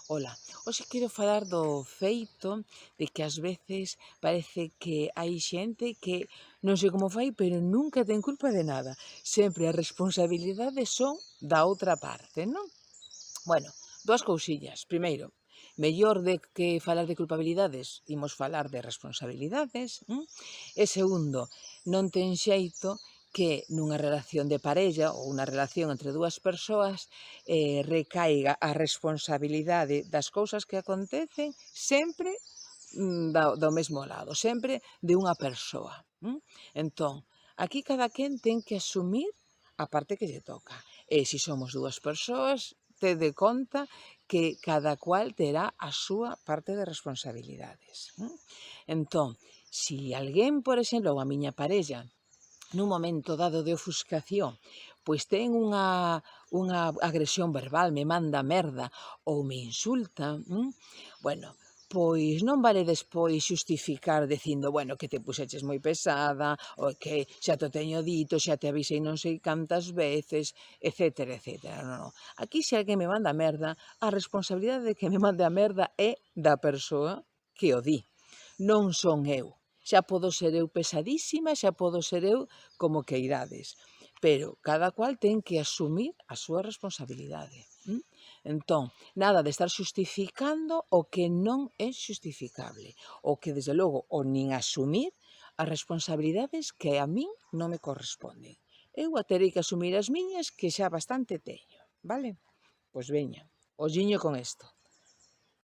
Ola, hoxe quero falar do feito de que ás veces parece que hai xente que non sei como fai, pero nunca ten culpa de nada. Sempre as responsabilidades son da outra parte, non? Bueno, dúas cousillas. Primeiro, mellor de que falar de culpabilidades, imos falar de responsabilidades. E segundo, non ten xeito que nunha relación de parella ou unha relación entre dúas persoas recaiga a responsabilidade das cousas que acontecen sempre do mesmo lado, sempre de unha persoa. Entón, aquí cada quen ten que asumir a parte que lle toca. E se somos dúas persoas, tede conta que cada cual terá a súa parte de responsabilidades. Entón, se alguén, por exemplo, ou a miña parella, nun momento dado de ofuscación, pois ten unha agresión verbal, me manda merda ou me insulta, bueno, pois non vale despois xustificar dicindo, bueno, que te puxeches moi pesada, ou que xa te teño dito, xa te avisei non sei cantas veces, etcétera, etcétera. Non, non. Aquí se alguén me manda merda, a responsabilidade de que me mande a merda é da persoa que o di, non son eu. Xa podo ser eu pesadísima, xa podo ser eu como queirades, pero cada cual ten que asumir a súa responsabilidade. Entón, nada de estar xustificando o que non é xustificable, o que desde logo o nin asumir as responsabilidades que a min non me corresponden. Eu a terei que asumir as miñas que xa bastante teño, vale? Pois veña, olliño con isto.